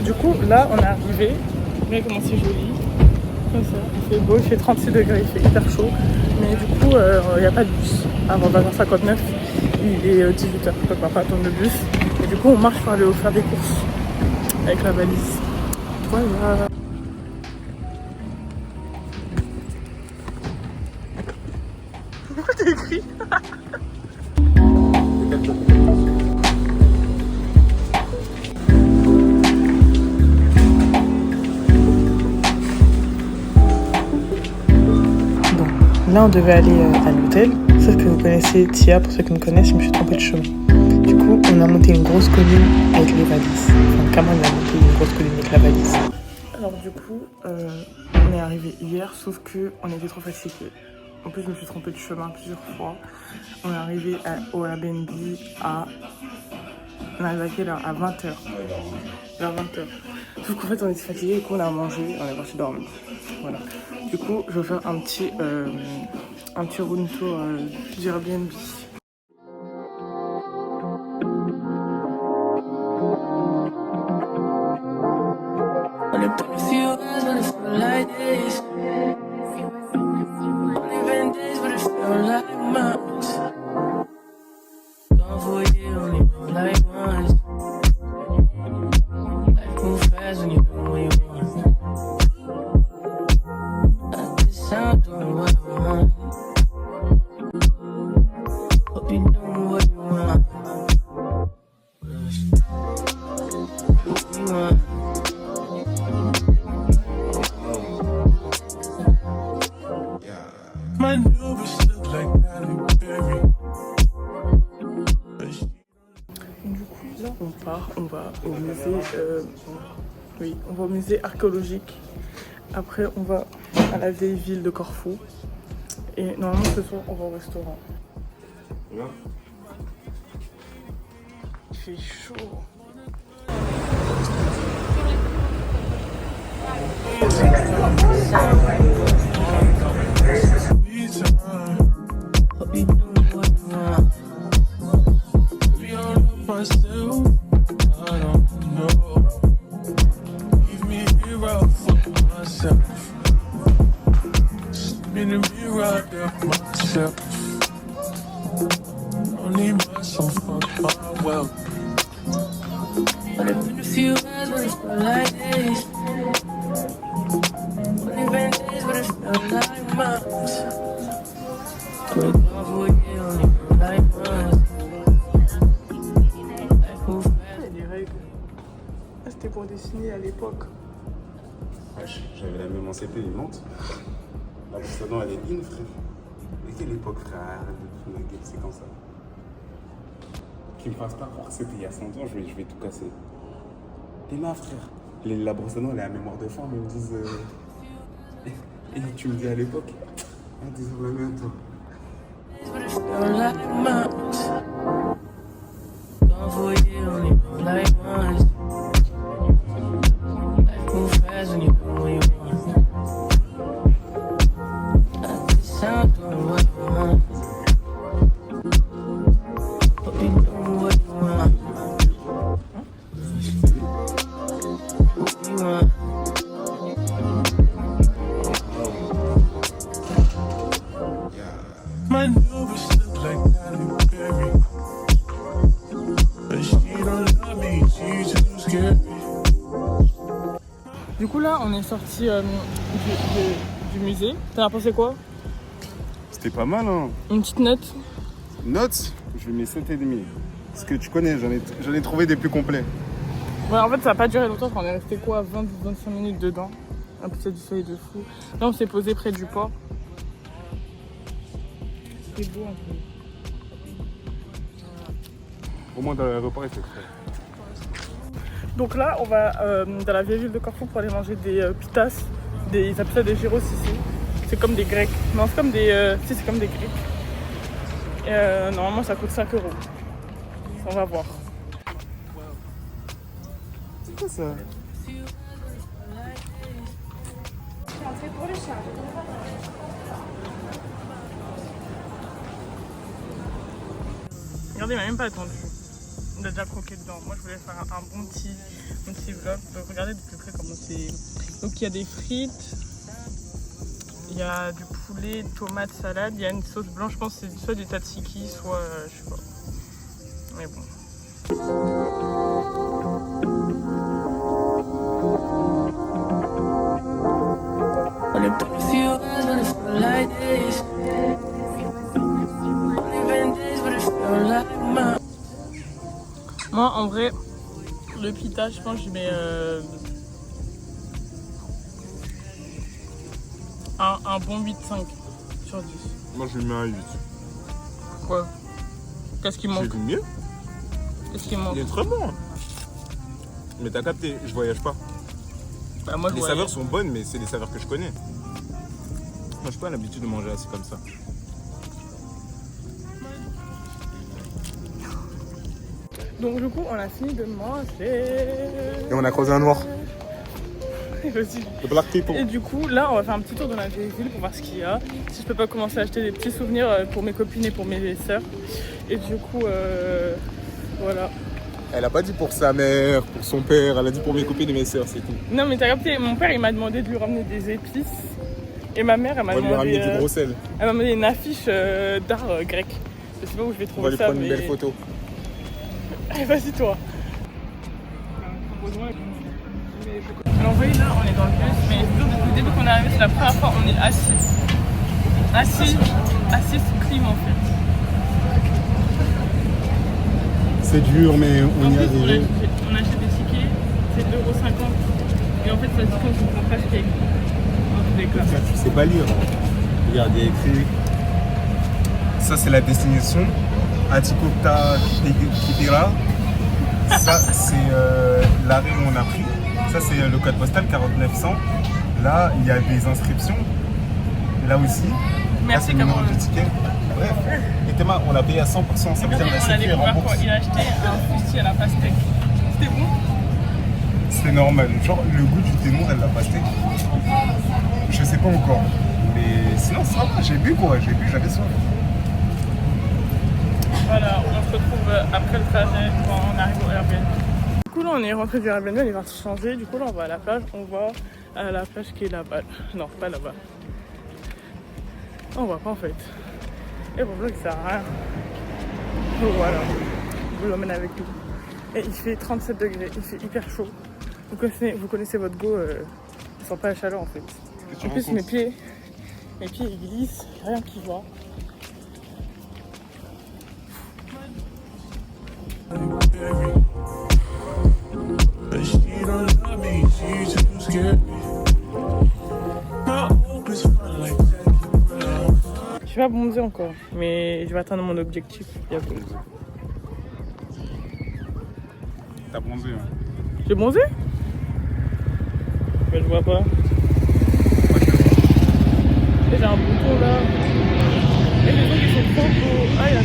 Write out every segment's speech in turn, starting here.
Du coup, là, on est arrivé. Regardez comment c'est joli. Comme ça, il fait beau, il fait 36 degrés, il fait hyper chaud. Mais du coup, il n'y a pas de bus. Avant 20h59, il est 18h. Donc on va pas attendre le bus. Et du coup, on marche pour aller faire des courses avec la valise. Voilà. Pourquoi t'as écrit? Là, on devait aller à l'hôtel, sauf que vous connaissez Tia, pour ceux qui me connaissent, je me suis trompée de chemin. Du coup, on a monté une grosse colline avec les valises. Enfin, Cameron a monté une grosse colline avec la valise. Alors du coup, on est arrivé hier, sauf qu'on était trop fatigués. En plus, je me suis trompée de chemin plusieurs fois. On est arrivé au Airbnb on est arrivé à quelle heure? À 20h. Vers 20h. Sauf qu'en fait, on était fatigués, du coup, on a mangé, on est parti dormir. Voilà. Du coup, je vais faire un petit room tour du Airbnb. On va au musée, on va au musée archéologique. Après, on va à la vieille ville de Corfou. Et normalement, ce soir, on va au restaurant. Ouais. Il fait chaud. C'était pour dessiner à l'époque. J'avais la même en CP, il monte. La précédente, elle est in, frère. Mais quelle époque, frère? Arrête de me c'est comme ça. Qui me fasse pas croire que c'était il y a 100 ans, je vais tout casser. T'es là, frère. La brosse à dents, elle a la mémoire de femme, ils me disent. Et tu me dis à l'époque, ah, désolé, la mienne, toi. Du coup là on est sorti du musée. T'en as pensé quoi? C'était pas mal, hein. Une petite note? Note, je lui mets 7,5. Parce que tu connais, j'en ai trouvé des plus complets. Ouais, en fait ça n'a pas duré longtemps, on est resté quoi, 20-25 minutes dedans. Un peu du soleil de fou. Là on s'est posé près du port. C'est beau un peu. Au moins dans l'aéroport, il fait frais. Donc là, on va dans la vieille ville de Corfou pour aller manger des pitas. Ils appellent ça des gyros ici. C'est comme des grecs. Non, c'est comme des... si, c'est comme des grecs. Et, normalement, ça coûte 5 €. On va voir. C'est quoi ça? C'est pour le chat. Regardez, il m'a même pas attendu. Il a déjà croqué dedans. Moi, je voulais faire un bon petit vlog. Donc, regardez de plus près comment c'est. Donc, il y a des frites, il y a du poulet, tomate, salade. Il y a une sauce blanche. Je pense que c'est soit du tzatziki, soit je sais pas. Mais bon. Moi, en vrai, le pita, je pense que je mets un bon 8,5 sur 10. Moi, je lui mets un 8. Quoi? Qu'est-ce qui manque? C'est mieux. Qu'est-ce qui manque? Il est très bon. Mais t'as capté, je voyage pas. Bah, moi, Les saveurs sont bonnes, mais c'est les saveurs que je connais. Moi, j'ai pas l'habitude de manger assez comme ça. Donc, du coup, on a fini de manger. Et on a croisé un noir. Vas-y. The black people. Et du coup, là, on va faire un petit tour dans la vieille ville pour voir ce qu'il y a. Si je peux pas commencer à acheter des petits souvenirs pour mes copines et pour mes sœurs. Et du coup, voilà. Elle a pas dit pour sa mère, pour son père, elle a dit pour mes copines et mes sœurs, c'est tout. Non, mais t'as capté, mon père, il m'a demandé de lui ramener des épices. Et ma mère, elle m'a On va lui demandé, ramener du gros sel. elle m'a demandé une affiche d'art grec. Je sais pas où je vais On va trouver lui ça, prendre mais... une belle photo. Allez, vas-y, toi. Alors, vous voyez, là, on est dans le bus, mais depuis le début qu'on est arrivé, c'est la première fois on est assis. Assis sous clim, en fait. C'est dur, mais on En y plus, arrive. on achète des tickets, c'est 2,50 €. Et en fait, ça dit qu'on comprend pas ce qu'il y a écrit. Dans tous les cas. Tu sais pas lire. Regarde, il y a écrit. Ça, c'est la destination. Atikopta Kipira. Ça, c'est l'arrêt où on a pris. Ça, c'est le code postal 4900. Là, il y a des inscriptions. Là aussi. Merci, là, c'est le numéro Cameroun. du ticket. Bref. Et Théma, on l'a payé à 100%. Ça veut dire que la On a sécu est découvert quoi? remboursée. Il a acheté un fusti à la pastèque. C'était bon? C'est normal. Genre, le goût du démon et de la pastèque, je sais pas encore. Mais sinon, ça va. J'ai bu quoi. J'ai bu, j'avais soif. Voilà, on se retrouve après le trajet quand on arrive au Airbnb. Du coup, là, on est rentré du Airbnb, on est parti changer. Du coup, là, on va à la plage. On va à la plage qui est là-bas. Non, pas là-bas. On voit pas en fait. Et pour vlog, ça sert à rien. Donc voilà, je vous l'emmène avec nous. Et il fait 37 degrés, il fait hyper chaud. Vous connaissez votre go, je sens pas la chaleur en fait. En plus, mes pieds ils glissent, rien qui va. Je suis pas bronzée encore, mais je vais atteindre mon objectif bientôt. T'as bronzé, hein? J'ai bronzé? Mais je vois pas. Et j'ai un bouton là. Et les trucs ils sont trop beaux. Ah, il y en a.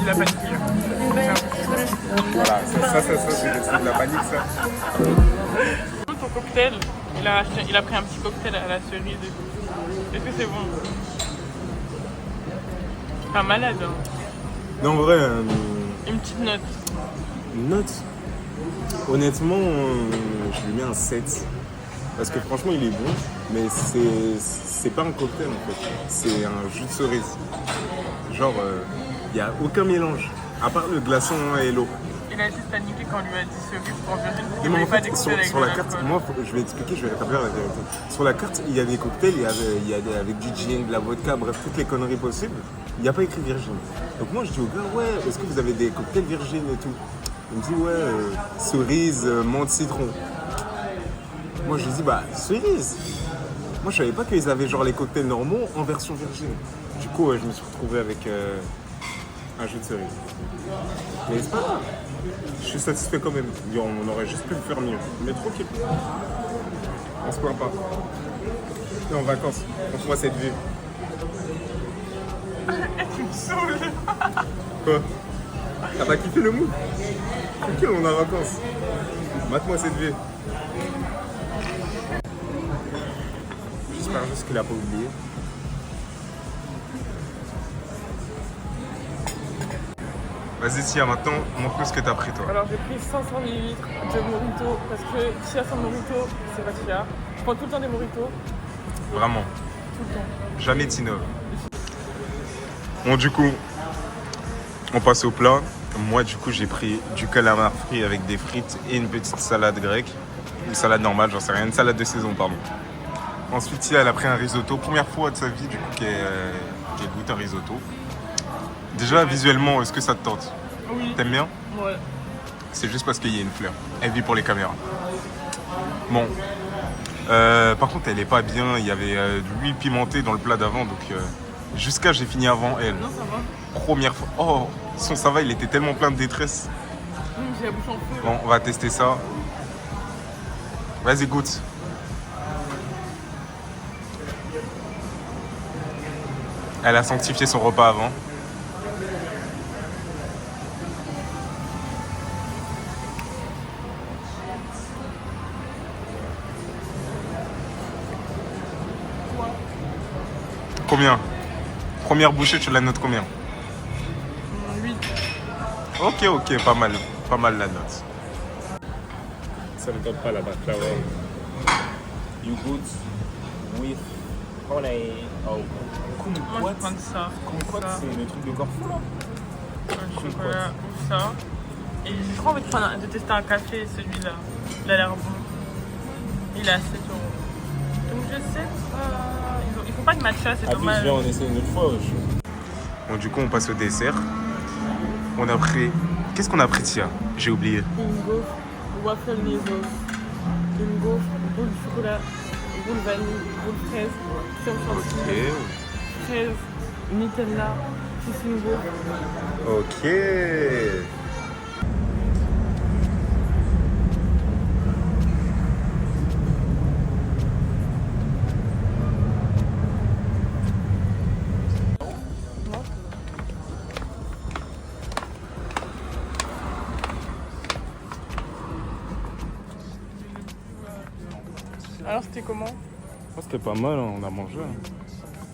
Il a paniqué. Voilà, ça c'est de la panique, ça. Ton cocktail, il a pris un petit cocktail à la cerise. Est-ce que c'est bon? Pas malade, hein. Non, en vrai, Une petite note. une note. Honnêtement, je lui mets un 7. Parce que franchement, il est bon, mais c'est pas un cocktail en fait. C'est un jus de cerise. Genre, il n'y a aucun mélange, à part le glaçon et l'eau. Il a juste paniqué quand on lui a dit cerise pour Virgin. Mais en fait, sur la carte, moi, je vais expliquer, je vais rétablir la vérité. Sur la carte, il y a des cocktails, il y a avec du gin, de la vodka, bref, toutes les conneries possibles. Il n'y a pas écrit Virgin. Donc moi, je dis au gars, ouais, est-ce que vous avez des cocktails Virgin et tout? Il me dit, ouais, cerise, menthe, citron. Moi, je lui dis, bah, cerise. Moi, je savais pas qu'ils avaient genre les cocktails normaux en version Virgin. Du coup, je me suis retrouvé avec un jus de cerise. Mais c'est pas grave. Je suis satisfait quand même. On aurait juste pu le faire mieux. Mais tranquille. On se plaint pas. Et en vacances, montre-moi cette vue. Tu me saoules. Quoi? T'as pas kiffé le move? Tranquille, on est en vacances. Mate-moi cette vue. J'espère juste qu'il a pas oublié. Vas-y Tia, maintenant montre-nous ce que t'as pris toi. Alors j'ai pris 500 ml de Morito parce que Tia sans Morito, c'est pas Tia. Je prends tout le temps des Moritos. Vraiment. Tout le temps. Jamais Tino. Bon du coup, on passe au plat. Moi du coup j'ai pris du calamar frit avec des frites et une petite salade grecque. Une salade normale, j'en sais rien, une salade de saison pardon. Ensuite Tia elle a pris un risotto. Première fois de sa vie du coup qu'elle goûte un risotto. Déjà visuellement, est-ce que ça te tente? Oui. T'aimes bien? Ouais. C'est juste parce qu'il y a une fleur. Elle vit pour les caméras. Bon. Par contre, elle est pas bien. Il y avait de l'huile pimentée dans le plat d'avant. Donc, jusqu'à j'ai fini avant elle. Non, ça va. Première fois. Oh, son ça va, il était tellement plein de détresse. J'ai la bouche en feu. Bon, on va tester ça. Vas-y, goûte. Elle a sanctifié son repas avant. Combien? Première bouchée, tu la notes combien? 8. Ok, pas mal la note. Ça ne donne pas la baklava. You good with honey or Moi je prends ça. kumquat, Ça. c'est le truc de Corfou là. Un chocolat ou ça. Et j'ai trop envie de tester un café, celui-là. Il a l'air bon. Il est à 7 €. Donc je sais pas. Ils font pas de matcha, c'est dommage. on essaie une autre fois. Bon, du coup, on passe au dessert. On a pris. Qu'est-ce qu'on a pris, Tia? J'ai oublié. Une gaufre, waffle maison. Une gaufre, boule de chocolat, boule vanille, boule fraise, crème chantilly, fraise, Nutella, une gaufre. Ok. Alors c'était comment? C'était pas mal, hein, on a mangé.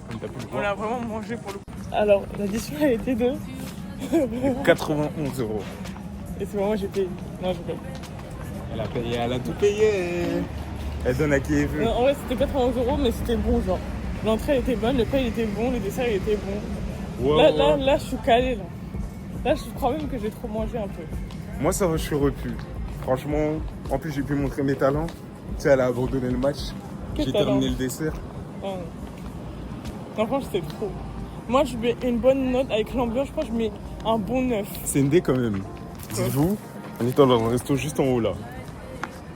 Comme t'as pu le On voir. l'a vraiment mangé pour le coup. Alors l'addition elle était de 91 €. et c'est moi j'ai payé. Non je paye. Elle a payé, elle a tout payé. Elle donne à qui elle veut. Non, en vrai c'était 91 € mais c'était bon genre. L'entrée elle était bonne, le plat il était bon, le dessert il était bon. Ouais, Là je suis calée là. Là je crois même que j'ai trop mangé un peu. Moi ça va, je suis repu. Franchement, en plus j'ai pu montrer mes talents. Tu sais, elle a abandonné le match. Quel J'ai talent? terminé le dessert. Oh. Non franchement c'était trop. Moi je mets une bonne note avec l'ambiance, je crois que je mets un bon 9. C'est une dé quand même. Dites-vous, on est dans un resto juste en haut là.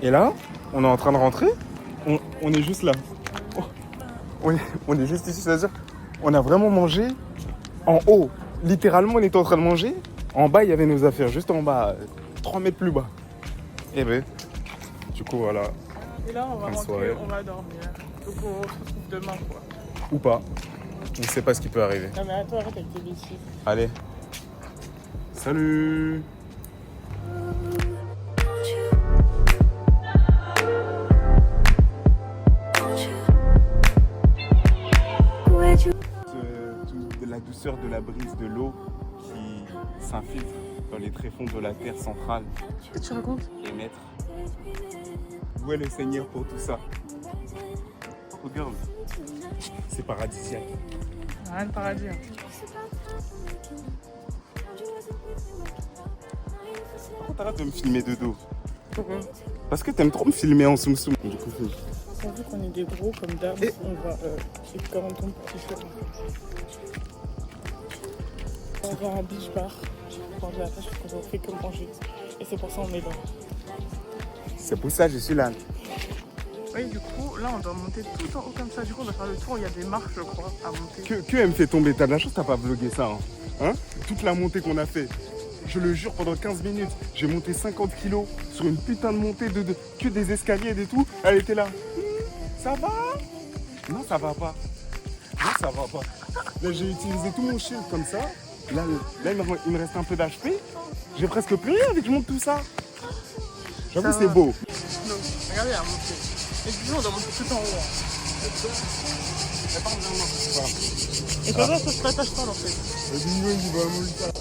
Et là, on est en train de rentrer. On est juste là. Oh, on est juste ici, c'est-à-dire on a vraiment mangé en haut. Littéralement, on était en train de manger. En bas, il y avait nos affaires, juste en bas, 3 mètres plus bas. Et ben, du coup, voilà. Et là on va Bonne rentrer, soirée. on va dormir. Donc on se retrouve demain quoi. Ou pas. On ne sait pas ce qui peut arriver. Non mais attends, arrête avec tes bêtises. Allez. Salut. De la douceur de la brise de l'eau qui s'infiltre dans les tréfonds de la terre centrale. Qu'est-ce que tu racontes? Et maître. Où est le Seigneur pour tout ça? Regarde. C'est paradisiaque. Rien de paradis. Hein. Par contre, arrête de me filmer de dos. Pourquoi? Parce que t'aimes trop me filmer en soum-soum. Du coup, Vu qu'on est des gros comme d'hab, Et- on va c'est 40 ton petit peu. On va à un beach bar. Quand j'ai la tâche, on fait que manger. Et c'est pour ça qu'on est là. c'est pour ça que je suis là. Oui, du coup, là on doit monter tout en haut comme ça. Du coup, on va faire le tour. Il y a des marches, je crois, à monter. Que elle me fait tomber. T'as de la chance, t'as pas vlogué ça. Hein, toute la montée qu'on a fait. Je le jure, pendant 15 minutes, j'ai monté 50 kilos sur une putain de montée que des escaliers et tout. Elle était là. Ça va? Non, ça va pas. Non, ça va pas. Là, j'ai utilisé tout mon shield comme ça. Là, il me reste un peu d'HP. J'ai presque plus rien dès que je monte tout ça. J'avoue, c'est beau. Non, regardez, elle a monté. Et du coup, on doit monter tout en haut. Et comme ça se rattache pas en fait. Le milieu, il va monter.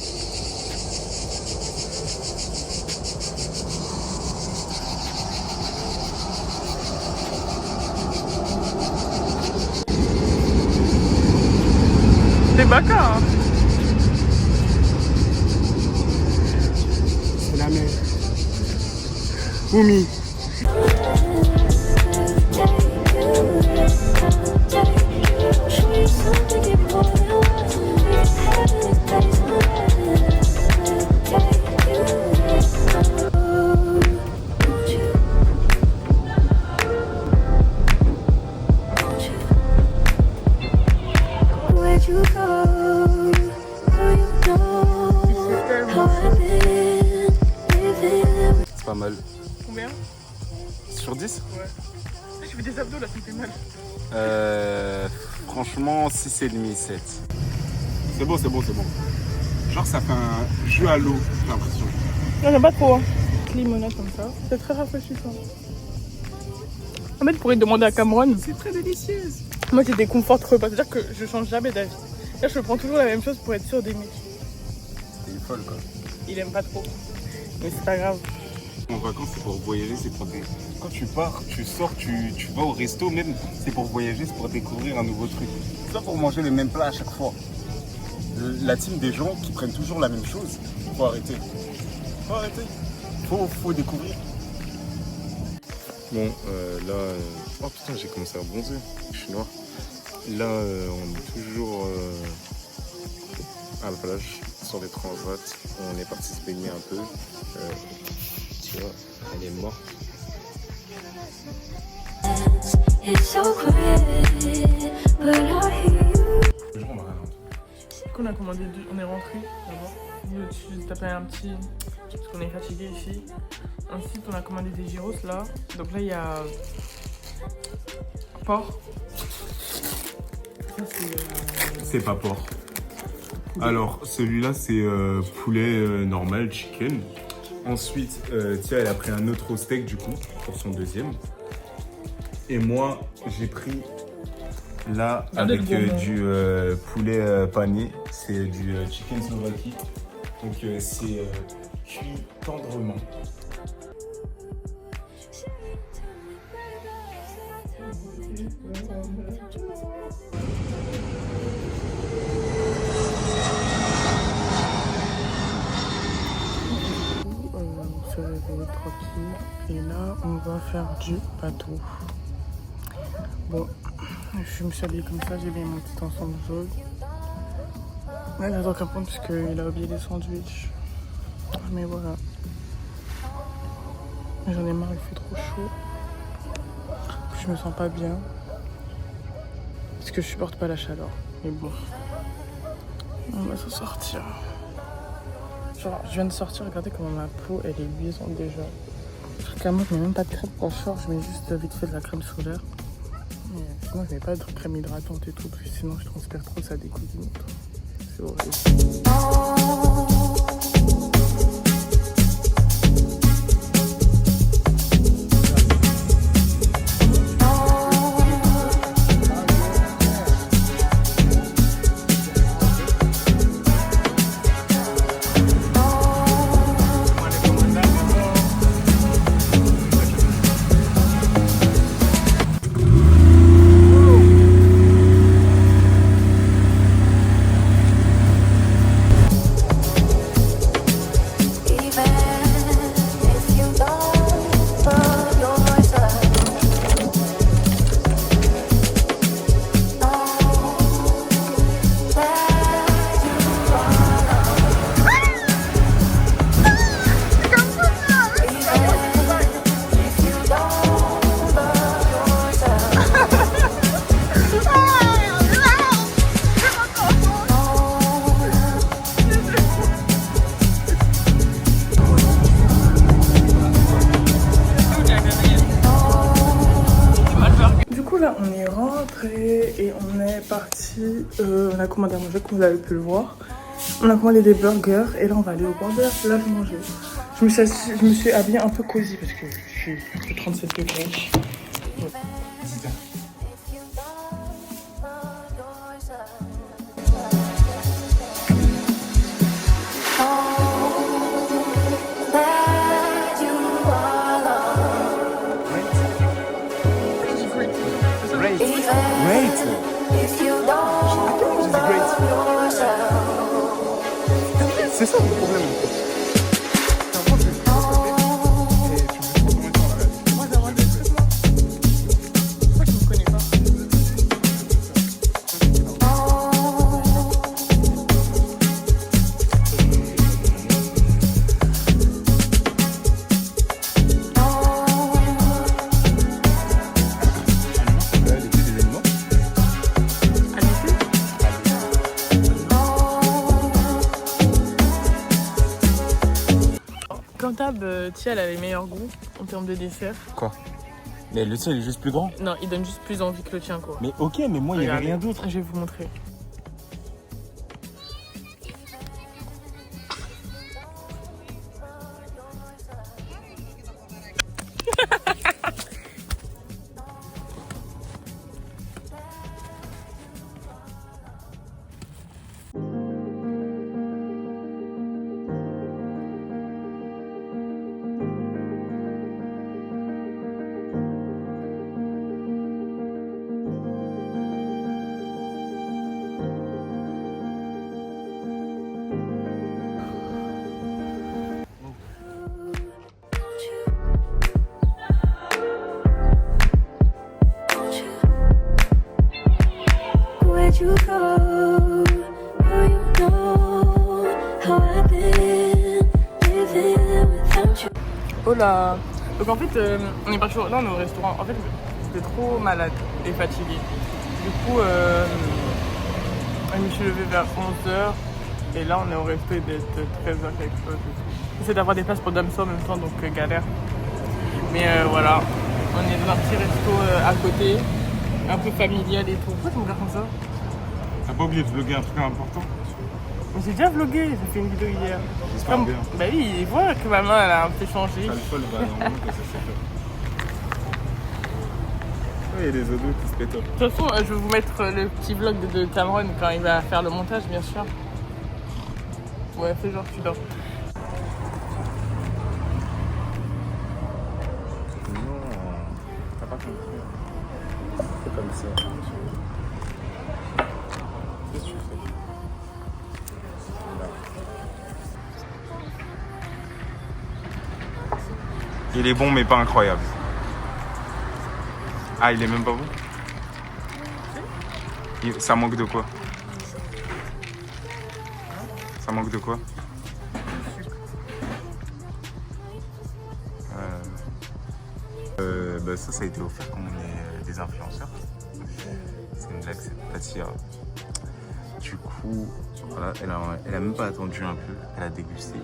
C'est bacard, hein. C'est la mer. Oumi. C'est pas mal. Combien? Sur 10? Ouais. Je fais des abdos là, ça me fait mal. Franchement, 6,5, 7. C'est bon, c'est bon, c'est bon. Genre, ça fait un jus à l'eau, j'ai l'impression. Non, j'aime pas trop. Hein. Limonade comme ça. C'est très rafraîchissant. En fait, pour demander à Cameron. C'est très délicieux. Moi, j'ai des conforts repas. C'est-à-dire que je change jamais d'avis. Là, je prends toujours la même chose pour être sûr d'aimer. C'est folle, quoi. Il aime pas trop. Mais c'est pas grave. En vacances, c'est pour voyager, c'est pour des... Quand tu pars, tu sors, tu vas au resto, même, c'est pour voyager, c'est pour découvrir un nouveau truc. C'est pas pour manger le même plat à chaque fois. La team des gens qui prennent toujours la même chose, faut arrêter. Faut arrêter. Faut découvrir. Bon, là... Oh putain, j'ai commencé à bronzer. Je suis noir. Là, on est toujours à la plage, sur les transats. On est parti se baigner un peu. Tu vois, elle est morte. On a commandé on est rentré d'abord. Je tapais un petit. Parce qu'on est fatigué ici. Ensuite, on a commandé des gyros là. Donc là, il y a. Porc. Ça, C'est pas porc. Alors, celui-là, c'est poulet normal, chicken. Ensuite, Tia, elle a pris un autre steak du coup, pour son deuxième. Et moi, j'ai pris là avec du poulet pané. C'est du chicken Slovakie. Donc, c'est cuit tendrement. on se réveille tranquille. Et là, on va faire du bateau. Bon, je me suis habillée comme ça, j'ai mis mon petit ensemble jaune. Là, j'attends qu'à prendre parce qu'il a oublié les sandwichs. Mais voilà. J'en ai marre, il fait trop chaud. Je me sens pas bien. Parce que je supporte pas la chaleur. Mais bon. On va s'en sortir. Genre, je viens de sortir, regardez comment ma peau, elle est luisante déjà. Clairement, je mets même pas de crème quand je sors, je mets juste vite fait de la crème solaire. Mais sinon, je mets pas de crème hydratante et tout, parce que sinon, je transpire trop, ça décousine. C'est horrible. là, on est rentré et on est parti. On a commandé à manger, comme vous avez pu le voir. On a commandé des burgers et là, on va aller au bord de la plage manger. Je me suis habillée un peu cosy parce que je suis 37 degrés. Ouais. C'est ça le problème. Comme d'hab, Tia elle a les meilleurs goûts en termes de dessert. Quoi? Mais le tien il est juste plus grand. Non, il donne juste plus envie que le tien quoi. Mais ok, mais moi il n'y avait rien d'autre. Je vais vous montrer. You go, oh, you know how I've been living without you. Oh là. Donc en fait, on est parti là, on est au restaurant. En fait, j'étais trop malade et fatiguée. Du coup, je me suis levée vers 11h. Et là, on est au resto, il est 13h quelque chose. J'essaie d'avoir des places pour Damso en même temps, donc galère. Mais voilà, on est dans un petit resto à côté, un peu familial et tout. Pourquoi tu me regardes comme ça? T'as pas oublié de vlogger un truc important? Mais j'ai déjà vlogué, j'ai fait une vidéo hier. J'espère bien. Bah oui, il voit que ma main elle a un peu changé. T'as le folle, bah normalement que ça s'est fait. Ouais, il y a des ados qui se pètent. De toute façon, je vais vous mettre le petit vlog de Cameron quand il va faire le montage, bien sûr. Ouais, fais genre que tu dors. Non, t'as pas compris. C'est comme ça. Qu'est-ce que tu fais? Là. Il est bon mais pas incroyable. Ah, il est même pas bon? Ça manque de quoi? Ça manque de quoi? Bah ça a été offert comme on est des influenceurs. C'est une blague, c'est pas Tia. Du coup, voilà, elle a même pas attendu un peu, elle a dégusté.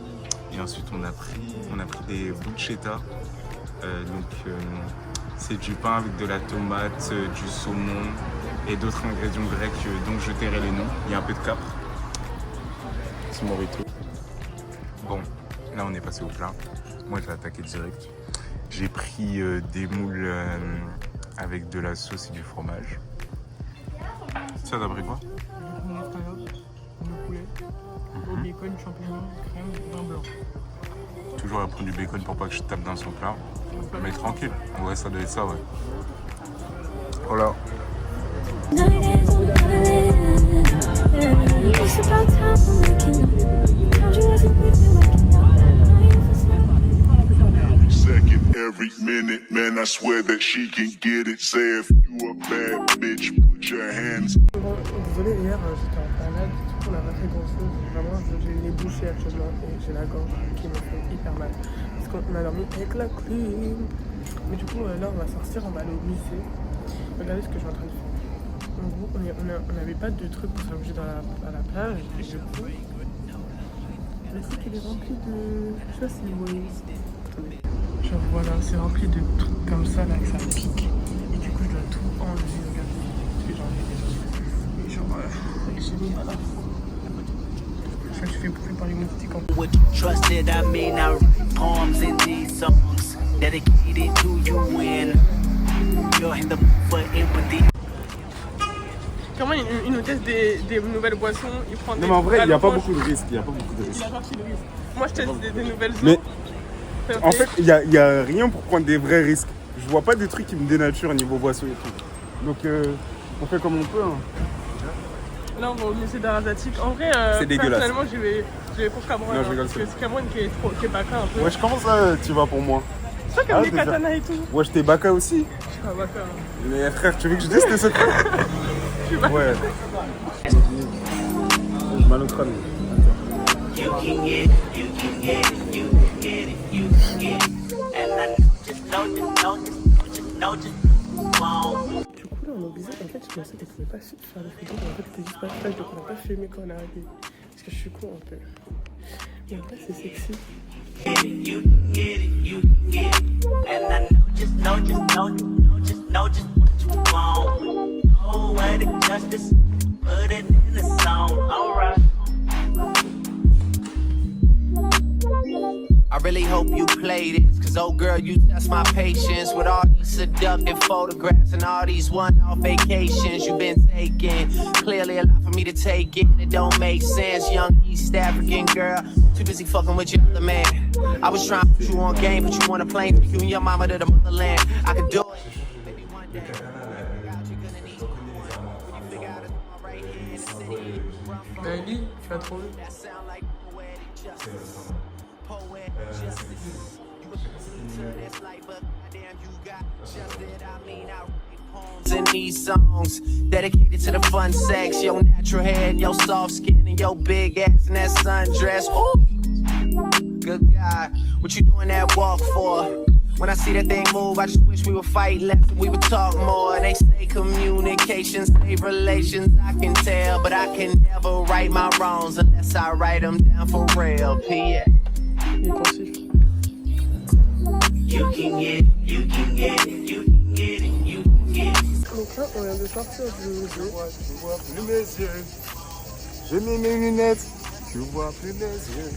Et ensuite on a pris des bruschetta. C'est du pain avec de la tomate, du saumon et d'autres ingrédients grecs dont je tairai les noms. Il y a un peu de capre. Petit morito. Bon, là on est passé au plat. Moi je l'ai attaqué direct. J'ai pris des moules avec de la sauce et du fromage. Ça t'as pris quoi? Le poulet, au bacon, champignons, crème, vin blanc. Toujours elle prend du bacon pour pas que je tape dans son plat. Mais tranquille, ouais ça doit être ça, ouais. Voilà. Every minute, man, I swear that she can get it. Say if you a bad bitch, put your hands. Bon, désolé, hier j'étais en malade, du coup on a pas fait grand chose. Vraiment, j'ai eu les bouchées actuellement et j'ai la gorge qui me fait hyper mal. Parce qu'on a dormi avec la clim. Mais du coup, là on va sortir, on va aller au musée. Regardez ce que je suis en train de faire. En gros, on n'avait pas de trucs pour s'allonger à la plage. Et du coup, le truc il est rempli de. Je sais pas si vous voyez. Attendez. Genre voilà, c'est rempli de trucs comme ça là, que ça pique. Et du coup, je dois tout enlevé, regardez. Parce que j'ai enlevé des choses. Et j'ai mis à la fois. Je me suis fait bouffer par les moustiques en What you trusted, I mean, I write poems in these songs dedicated to you when you're in the mood for empathy. Comment il nous teste des nouvelles boissons, il prend des... Non mais en vrai, il n'y a pas franchement, beaucoup de risques. Il y a pas beaucoup de Il risques. a pas pris de risque. Moi je teste des nouvelles eaux. Mais Ça me en fait, il y a rien pour prendre des vrais risques. Je vois pas des trucs qui me dénaturent niveau boisson et tout. Donc on fait comme on peut. Hein. Là on va au musée d'art asiatique. En vrai, C'est dégueulasse. personnellement je vais pour Cameroun. Non, je rigole, parce que c'est Cameroun qui est baka un peu. Ouais, je commence à tu vas pour moi. C'est toi qui aimes les déjà. katanas et tout. Ouais, j'étais baka aussi. Je suis pas baka. Hein. Mais frère, tu veux que je dise tes secrets? Je suis baka. Ouais. Je mal au crâne. You can get it, you can get it, you can get it, you can get it. And I just know, wow. Du coup là on est au musée. En fait je pensais qu'elle pouvait pas faire des photos. Mais en fait c'était juste pas flash donc on a pas filmé quand on est arrivé. Parce que je suis con un peu. Mais en fait c'est sexy. You can get it, you can get it. And I just know what you want. Oh, what a justice, put it in the song, alright. I really hope you play this, cause oh girl, you test my patience with all these seductive photographs and all these one-off vacations you've been taking. Clearly a lot for me to take in, it don't make sense. Young East African girl, too busy fucking with your other man. I was trying to put you on game, put you on a plane, take you and your mama to the motherland. I could do it. Maybe one day, you're gonna need one. When you figure out it's all right here in the city. Ellie, tu vas trop vite. That sound like poetic justice. Poetic justice. You a to this life, but goddamn, you got just it. I mean, I write poems in these songs dedicated to the fun sex. Your natural hair and your soft skin and your big ass and that sundress. Ooh, good God, what you doing that walk for? When I see that thing move, I just wish we would fight less and we would talk more. They say communication, save relations, I can tell. But I can never right my wrongs unless I write them down for real. P.S. Il est pensif. You can get it, you can get it, you can get it, you can get it. Donc là on vient de sortir du musée. Tu vois plus mes yeux. J'ai mis mes lunettes. Tu vois plus mes yeux.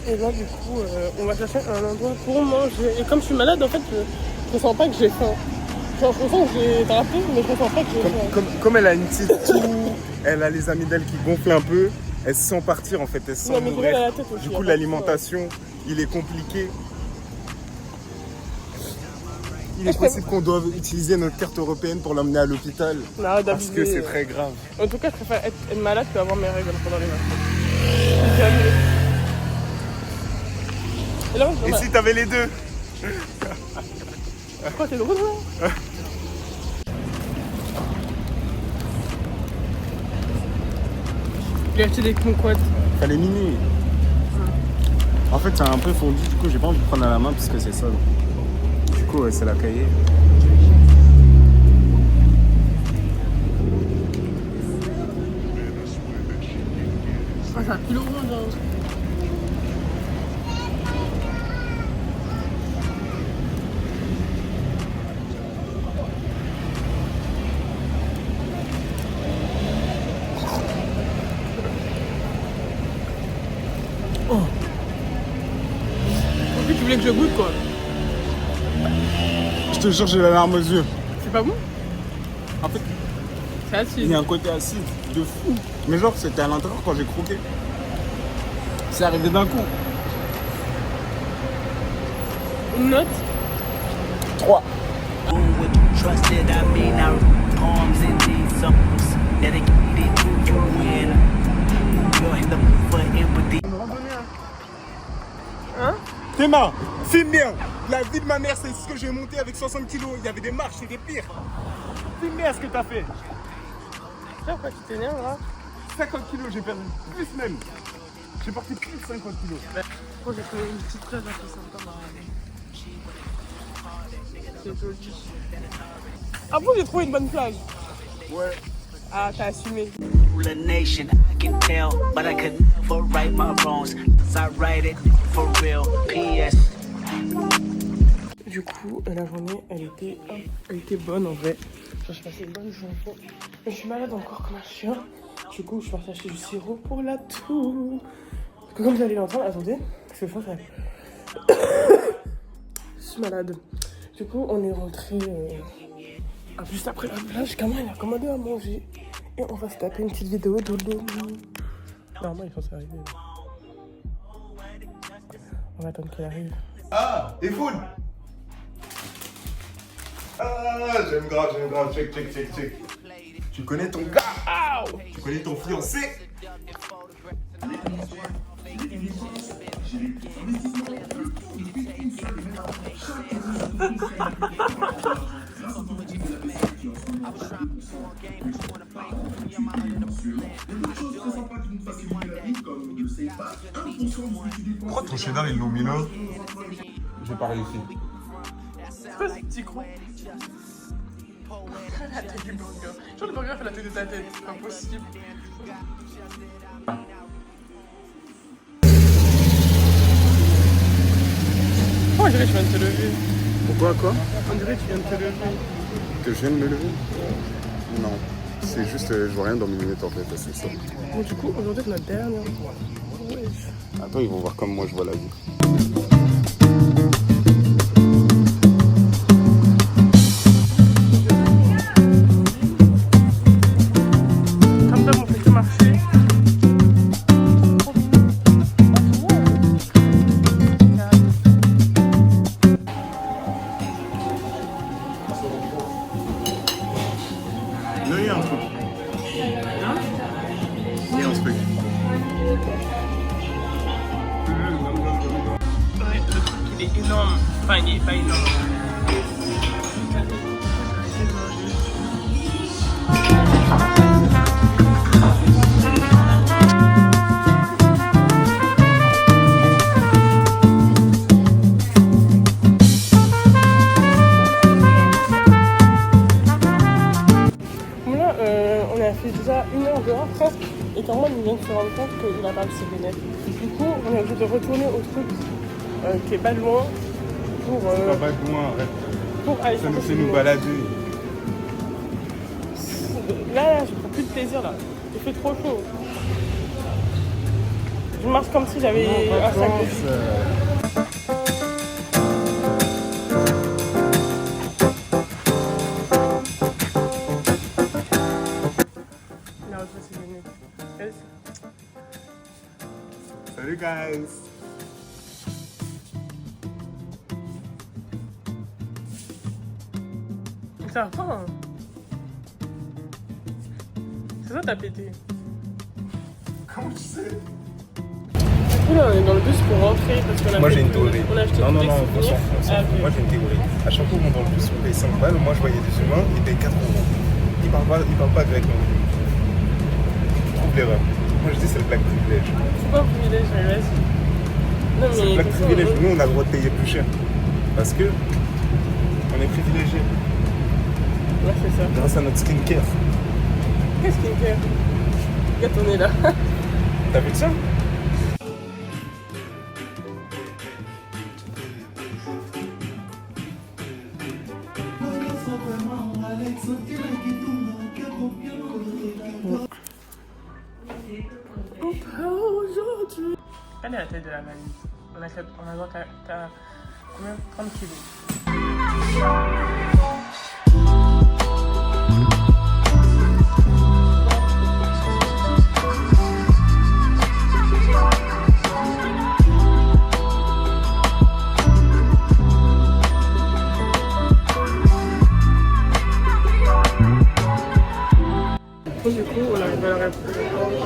Et là du coup on va chercher un endroit pour manger. Et comme je suis malade en fait je ressens pas que j'ai faim. Genre, je ressens que j'ai drapé mais je ressens pas que j'ai faim. Comme elle a une petite toux, elle a les amygdales qui gonflent un peu, elle se sent partir en fait, elle se sent Non, mais mourir. elle a la tête aussi, Du y a coup pas l'alimentation, il est compliqué. Il est possible qu'on doive utiliser notre carte européenne pour l'emmener à l'hôpital. Non, Parce d'abuser. que c'est très grave. En tout cas je préfère être malade que avoir mes règles pendant les vacances. Jamais. Et là, Et si t'avais les deux? Pourquoi t'es drôle là? J'ai acheté des kumquats. Elle est mini. En fait c'est un peu fondu, du coup j'ai pas envie de prendre à la main parce que c'est ça. Du coup ouais, c'est la cahier. Ah ça pue le rond là. Oh. En plus tu voulais que je goûte quoi. Je te jure j'ai la larme aux yeux. C'est pas bon? En fait C'est acide. il y a un côté acide de fou. Mais genre c'était à l'intérieur quand j'ai croqué. C'est arrivé d'un coup. Une note? 3. Who would you trusted, I mean, I write poems in these songs dedicated to you when you're in the mood for empathy. Une randonnée hein? Théma, filme bien. La vie de ma mère, c'est ce que j'ai monté avec 60 kilos. Il y avait des marches, c'était pire. Filme bien ce que t'as fait. Tiens, pourquoi tu t'énerves là? 50 kilos, j'ai perdu. Plus même. J'ai porté plus de 50 kilos. Oh, j'ai fait une petite plage un peu sympa, Marianne. C'est joli. Ah bon, j'ai trouvé une bonne plage. Ouais. Ah, t'as assumé. Rule a nation, I can tell, but I could never right my wrongs. So I write it for real. P.S. Du Du coup, la journée, elle était bonne en vrai. Genre, j'ai passé une bonne journée. Mais je suis malade encore comme un chien. Du coup, je suis partie acheter du sirop pour la toux. Parce que comme vous allez l'entendre, attendez, parce que je pense que je suis malade. Du coup, on est rentré juste après la plage. Cameron, il a commandé à manger. Et on va se taper une petite vidéo de l'eau. Normalement, il faut s'arriver. On va attendre qu'elle arrive. Ah, et food. Ah, j'aime grave, check. Tu connais ton gars? Tu connais ton fiancé? Pourquoi ton cheddar ils l'ont mis là? J'ai pas réussi. C'est quoi ce petit gros? La tête du burger. Genre le burger fait la tête de ta tête. C'est pas possible. Oh, on dirait que tu viens de te lever. Pourquoi quoi? On dirait que tu viens de te lever. Que je viens de me lever? Non. C'est juste, je vois rien dans mes lunettes en fait, c'est ça. Bon, du coup, aujourd'hui, c'est notre dernière. Ouais. Attends, ils vont voir comme moi je vois la vie. Comme d'hab, on fait que marcher. Là, il y a un truc. Il y a un truc. Ouais, le truc, il est énorme. Enfin, il est pas énorme. Là, on a fait déjà 1 heure dehors presque. Et quand même, il vient de se rendre compte qu'il a pas le CBN. Du coup, on est obligé de retourner au truc qui est pas loin pour, Pas loin, arrête. pour aller Ça chercher nous fait du nous monde. balader. Là, je prends plus de plaisir là. Il fait trop chaud. Je marche comme si j'avais un sac de Non, ça c'est génial. Salut guys. Ça va pas. C'est ça, t'as pété. Comment tu sais? Là, on est dans le bus pour rentrer parce qu'on a Moi fait j'ai une tout- théorie. On a acheté Non, tous non, les non, on souvenirs. s'en fout. Ah, ok. Moi j'ai une théorie. À chaque fois qu'on monte dans le bus, on paye 5 balles. Moi je voyais des humains, ils payent 4 euros. Ils parlent pas grec non plus. Tu trouves l'erreur. Moi je dis c'est le black privilege. C'est pas un privilège, mais vas-y. Non, C'est le black de toute façon, privilege. Nous on a le droit de payer plus cher. Parce que on est privilégiés. Ouais, c'est ça. Grâce à notre skincare. Qu'est-ce qu'il fait? Regarde, on est là. T'as vu ça? Aujourd'hui. Quelle est la taille de la valise? On a droit qu'à combien? 30 kilos. Du coup, on arrive à la République après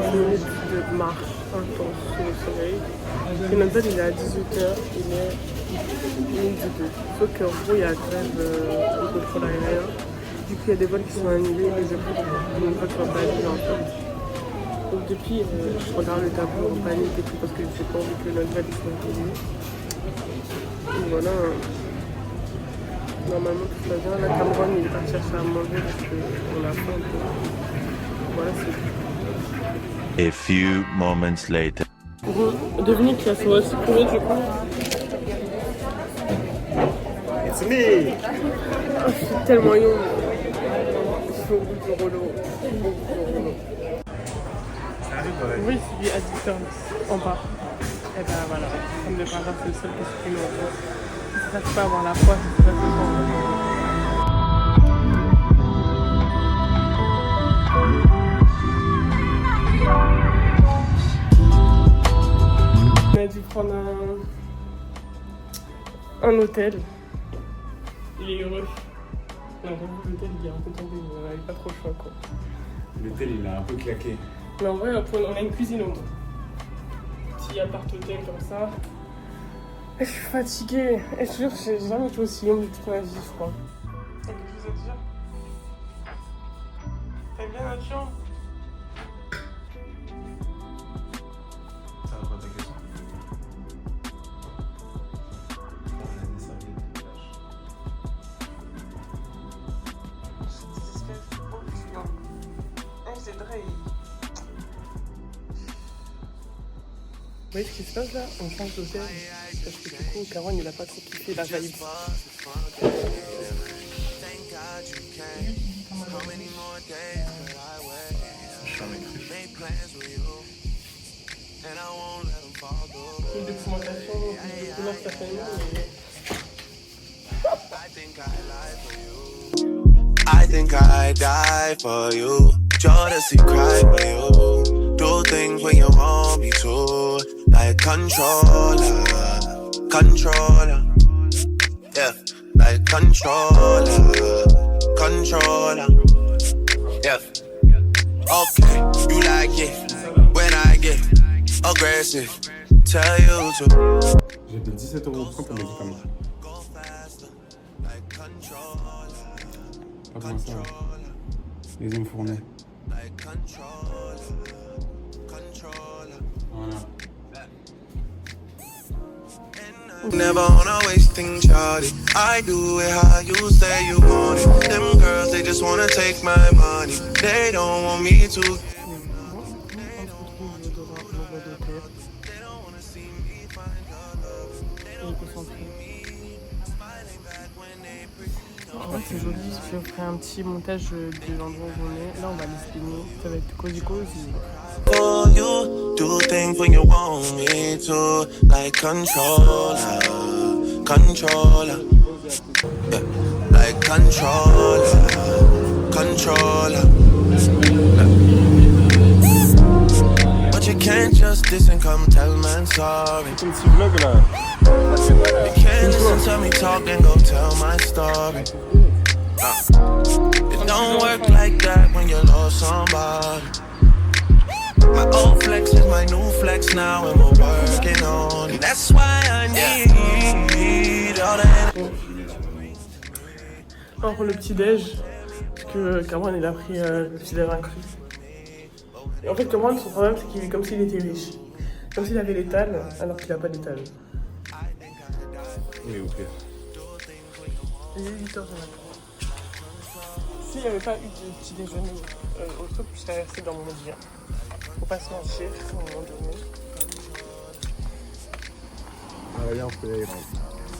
16 minutes de marche intense sous le soleil. Et notre vol il est à 18h, il est midi 2. Sauf qu'en gros, il y a grève au contrôle aérien. Du coup, il y a des vols qui sont annulés et des vols qui sont pas annulés en fait. Donc depuis, je regarde le tableau en panique et tout parce que j'ai pas envie que notre vol soit annulé. Et voilà. Normalement tout va bien. La Cameron il est parti chercher à manger parce qu'on a faim. Voilà, c'est A few moments later. bon. Devinez qui a sauvé ce premier du coup. It's me. Je suis tellement young. Je suis au bout du rouleau. Ça arrive dans la vie. Oui, c'est du Addictons en bas. Et ben voilà, comme de par hasard, c'est le seul qui se filme en fait. C'est ça, tu peux avoir la foi, c'est ça, c'est bon. On a dû prendre un hôtel. Il est heureux. Non, l'hôtel il est un peu tombé, mais on n'avait pas trop le choix quoi. L'hôtel il a un peu claqué. Mais en vrai, on a une cuisine au moins. Petit appart-hôtel comme ça. Et je suis fatiguée. Et je te jure, j'ai jamais été aussi longue de toute ma vie, je crois. T'as quelque chose à dire? T'aimes bien notre chambre? Ça va pas ta question? On a des serviettes de plage. C'est ce qu'elle fait pour le client. C'est vrai. Vous voyez ce qui se passe là? On change d'hôtel. Parce que du coup, Caron il a pas trop kiffé la vibe. Une documentation, une document certainement, mais... I think I die for you. Jodeci cry for you. Do things when you want me to. Like controller, controller. Yeah, like controller, controller. Yeah. Okay, you like it when I get aggressive. Tell you to. J'ai payé 17 € pour le médicament. Pas comment ça va. Les hommes fournis. Voilà. Never on a wasting shawty. I do it how you say you want it. Them girls, they just wanna take my money. They don't want me to. En vrai c'est joli, je ferai un petit montage de l'endroit où on est. Là on va aller se baigner, ça va être cosy cosy. For you, do things when you want me to. Like controller, controller. Yeah, like controller, controller. But you can't just listen, come tell man sorry. C'est un petit vlog là. You can't listen to me talk and go tell my story. It don't work like that when you lost somebody. My old flex is my new flex now and we're working on it. That's why I need all that. Alors pour le petit déj, parce que Cameron il a pris le petit déj inclus. Et en fait Cameron son problème c'est qu'il est comme s'il était riche. Comme s'il avait l'étal alors qu'il n'a pas d'étal. Oui, ok. Il est 8h du matin. S'il n'y avait pas eu de petit déjeuner au truc, je serais resté dans mon lit. Faut pas se mentir, à un moment donné. Viens, on peut y aller.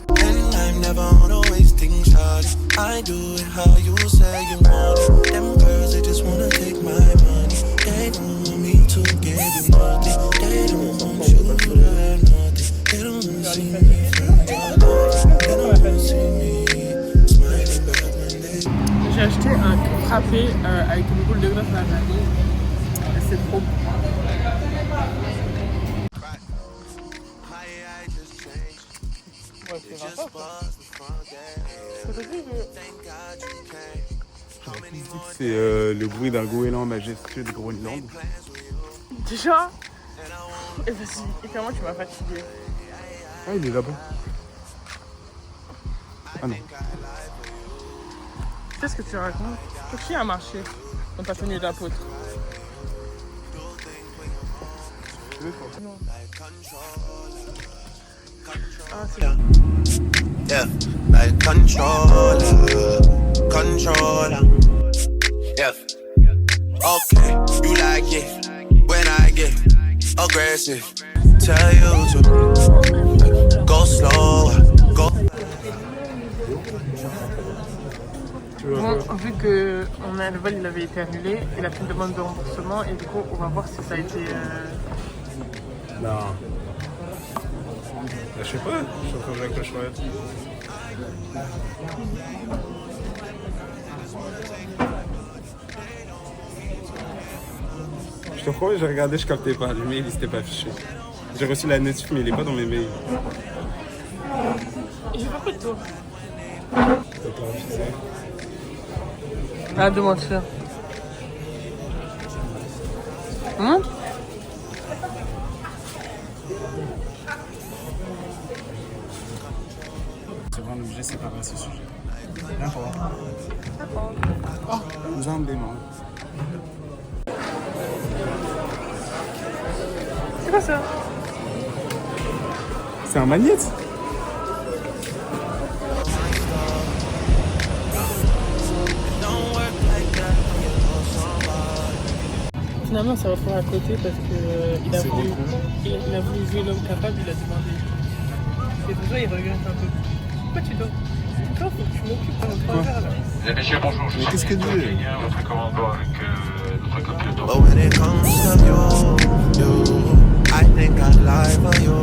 And I'm never on a wasting shot. I do it how you say you want it. Them girls, they just wanna take my money. They don't want me to give you nothing. They don't want you to learn nothing. They don't wanna see me from your life. They don't wanna see me smiling back when they. J'ai acheté un frappé avec une boule de glace à la vanille. C'est trop bon. Ouais, c'est 20 ans, quoi. Ça te dit C'est le bruit d'un goéland majestueux de Groenland. Déjà. Et vas-y, et comment tu m'as fatigué. Ah, il est là-bas. Ah non. Qu'est-ce que tu racontes? Qui a marché dans ta tenue d'apôtre? Non. Ah, c'est bon. Yeah, like controller, controller. Yeah. Okay, you like it when I get aggressive. Tell you to go slower, go. que le vol il avait été annulé, il a fait une demande de remboursement et du coup on va voir si ça a été... Non. Je sais pas, je suis en train de jouer avec le chouette. Je te promets, j'ai regardé, je captais pas. Le mail il s'était pas affiché. J'ai reçu la notif mais il est pas dans mes mails. J'ai pas fait de tour. T'as pas affiché. Ah, de mentir. C'est vraiment l'objet séparé à ce sujet. Viens toi. Oh, nous avons des mains. C'est quoi ça? C'est un magnète. Finalement, ça va faire à côté parce que il a voulu jouer l'homme capable, il a demandé. Et pour ça, il regrette un peu. Pourquoi tu dors? Toi, faut que tu m'occupes pendant 3 heures là. Mesdames, Messieurs, bonjour, je suis qu'est-ce que tu veux? votre commandant avec notre copilote. But when it comes to you, I think I'd lie for you.